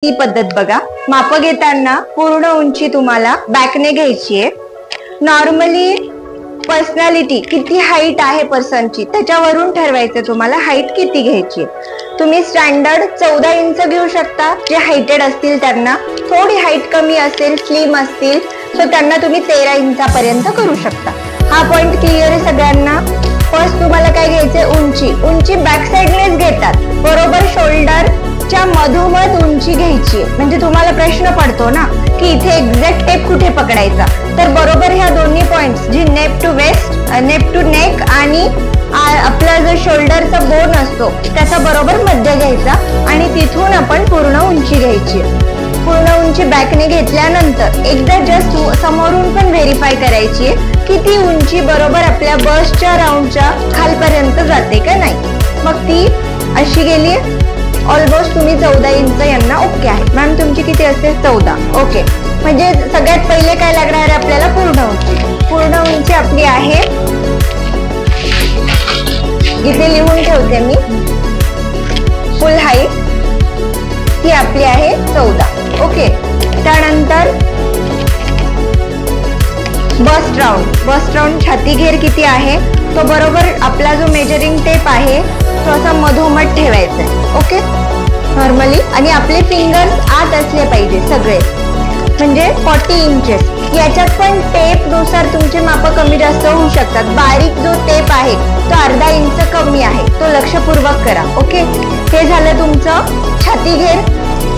ही पद्धत बघा. माप घेताना पूर्ण उंची तुम्हाला बॅकने घ्यायची आहे. नॉर्मली पर्सनॅलिटी किती हाईट आहे पर्सनची त्याच्यावरून ठरवायचं तुम्हाला हाईट किती घ्यायची. तुम्ही स्टँडर्ड 14 इंच घेऊ शकता. जे हाईटेड असतील त्यांना, थोडी हाईट कमी असेल, स्लिम असतील सो त्यांना तुम्ही 13 इंचापर्यंत करू शकता. हा पॉइंट क्लिअर आहे सगळ्यांना. फर्स्ट तुम्हाला काय घ्यायचंय, उंची बॅक साइडनेच घेतात. बरोबर शोल्डरच्या मधोमध उंची घ्यायची. म्हणजे तुम्हाला प्रश्न पडतो ना की इथे एक्झॅक्ट टेप कुठे पकडायचा, तर बरोबर ह्या दोन्ही पॉइंट्स जी neck to waist, neck to neck आणि आपला जो शोल्डरचा बोन असतो त्याचा बरोबर मध्य घ्यायचा आणि तिथून आपण पूर्ण उंची घ्यायची. पूर्ण उंची बॅकने घेतल्यानंतर एकदा जस्ट समोरून पण व्हेरीफाय करायची की ती उंची बरोबर आपल्या बसच्या राऊंडच्या खालपर्यंत जाते का नाही. मग ती अशी गेली. ऑलमोस्ट तुम्ही 14 इंच यांना ओके आहे. मॅम तुमची किती असते, 14. ओके. म्हणजे सगळ्यात पहिले काय लागणार आहे आपल्याला, पूर्ण उंची. पूर्ण उंची आपली आहे, इथे लिहून ठेवते मी. फुल हाईट ती आपली आहे 14. ओके. त्यानंतर बस्ट राऊंड छाती घेर किती आहे तो बरोबर आपला जो मेजरिंग टेप आहे तो असा मधोमध ठेवायचा आहे. Okay normally. आणि आपले फिंगर्स आत असले पाहिजे सगळे, म्हणजे 40 इंचेस. याच्यात पण टेप नुसार तुमचे माप कमी जास्त होऊ शकतात. बारीक जो टेप आहे तो अर्धा इंच कमी आहे, तो लक्षपूर्वक करा. ओके. हे झालं तुमचं छाती घेर.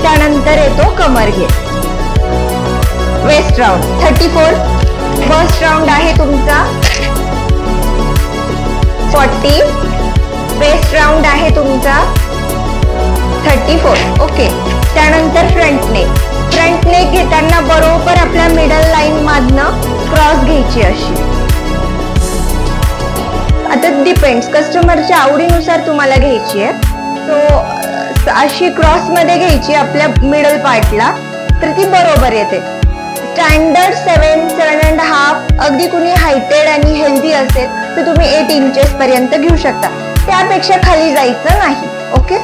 त्यानंतर येतो कमर घेर. Waste round 34. बस्ट राऊंड आहे तुमचा 40. वेस्ट राऊंड आहे तुमचा 34. ओके. त्यानंतर फ्रंट नेक घेताना बरोबर आपल्या मिडल लाईन मधनं क्रॉस घ्यायची अशी. आता डिपेंड्स कस्टमरच्या आवडीनुसार तुम्हाला घ्यायची आहे. सो अशी क्रॉस मध्ये घ्यायची आपल्या मिडल पार्टला, तर ती बरोबर येते. स्टँडर्ड 7.5. अगदी कुणी हायटेड आणि हेल्दी असेल तर तुम्ही 8 इंचेस पर्यंत घेऊ शकता. त्यापेक्षा खाली जायचं नाही. ओके.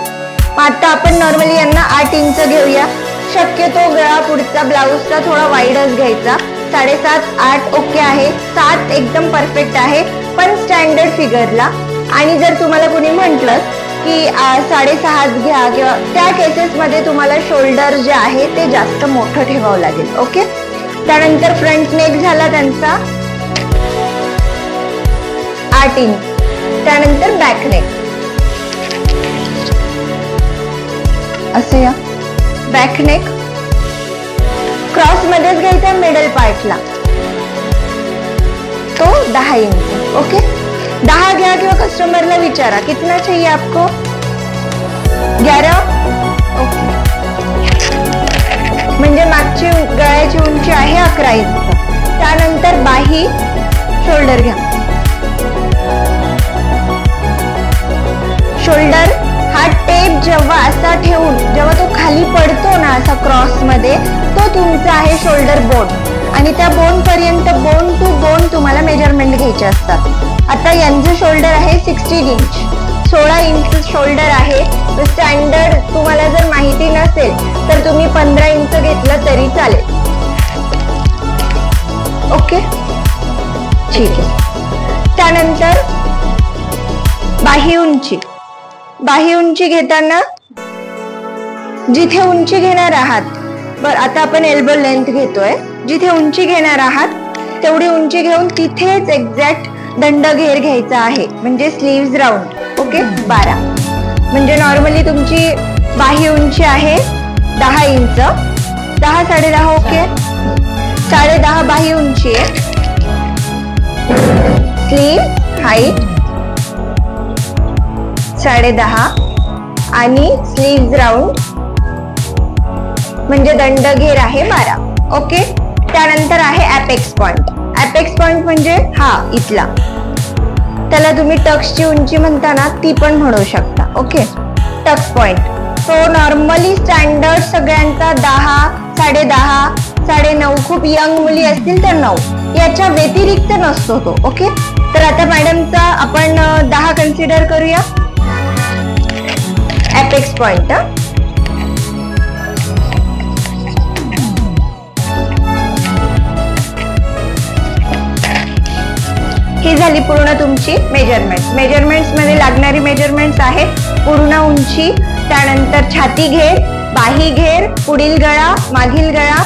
आता आपण नॉर्मली यांना 8 इंच घेऊया. शक्यतो गळा पुढचा ब्लाऊजचा थोडा वाईडच घ्यायचा. 7.5 8 ओके आहे. 7 एकदम परफेक्ट आहे पण स्टँडर्ड फिगरला. आणि जर तुम्हाला कुणी म्हटलं की 6.5 घ्या किंवा त्या केसेस मध्ये तुम्हाला शोल्डर जे आहे ते जास्त मोठं ठेवावं लागेल. ओके. त्यानंतर फ्रंट नेक झाला त्यांचा 8 इंच. त्यानंतर बॅक नेक असं या. बॅक नेक क्रॉस मध्येच घ्यायचा मिडल पार्टला, तो 10 इंच. ओके. 10 घ्या किंवा कस्टमरला विचारा कितना चाहिए आपको, 11. ओके. म्हणजे मागची गळ्याची उंची आहे 11 इंच. त्यानंतर बाही शोल्डर घ्या. शोल्डर हा टेप जेव्हा असा ठेवून जेव्हा तो खाली पडतो ना असा क्रॉस मध्ये, तो तुमचा आहे शोल्डर बोन. आणि त्या बोन पर्यंत बोन टू बोन तुम्हाला मेजरमेंट घ्यायचे असतात. आता यांचं शोल्डर आहे 16 इंच. 16 इंच शोल्डर आहे. स्टँडर्ड तुम्हाला जर माहिती नसेल तर तुम्ही 15 इंच घेतलं तरी चालेल. ओके ठीक आहे. त्यानंतर बाही उंची घेताना जिथे उंची घेणार आहात, बरं आता आपण एल्बो लेंथ घेतोय, जिथे उंची घेणार आहात तेवढी उंची घेऊन तिथेच एक्झॅक्ट दंड घेर घ्यायचा आहे, म्हणजे स्लीव्ज राऊंड. ओके. 12. म्हणजे नॉर्मली तुमची बाही उंची आहे 10 इंच. 10 10.5. ओके. 10.5 बाही उंची आहे. स्लीव हाईट 10.5 आणि स्लीव्ज राऊंड म्हणजे दंड घेर आहे 12. ओके. त्यानंतर आहे ॲपेक्स पॉइंट. ॲपेक्स पॉइंट म्हणजे हा इथला, त्याला तुम्ही टक्सची उंची म्हणता ना ती पण म्हणू शकता. ओके. टक्स पॉइंट तो नॉर्मली स्टँडर्ड सगळ्यांचा 10, 10.5, 9.5. खूप यंग मुली असतील तर 9. याच्या व्यतिरिक्त नसतो तो. ओके. तर आता मॅडमचा आपण 10 कन्सिडर करूया. ॲपेक्स पॉइंट ही झाली पूर्ण तुमची मेजरमेंट्स मध्ये लागणारी मेजरमेंट्स आहेत पूर्ण उंची, त्यानंतर छाती घेर, बाही घेर, पुढील गळा, मागील गळा,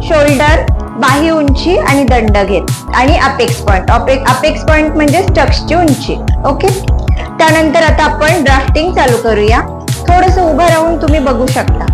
शोल्डर, बाही उंची आणि दंड घेर आणि अपेक्स पॉइंट म्हणजे स्टक्सची उंची. ओके. त्यानंतर आता आपण ड्राफ्टिंग चालू करूया. थोडंसं उभं राहून तुम्ही बघू शकता.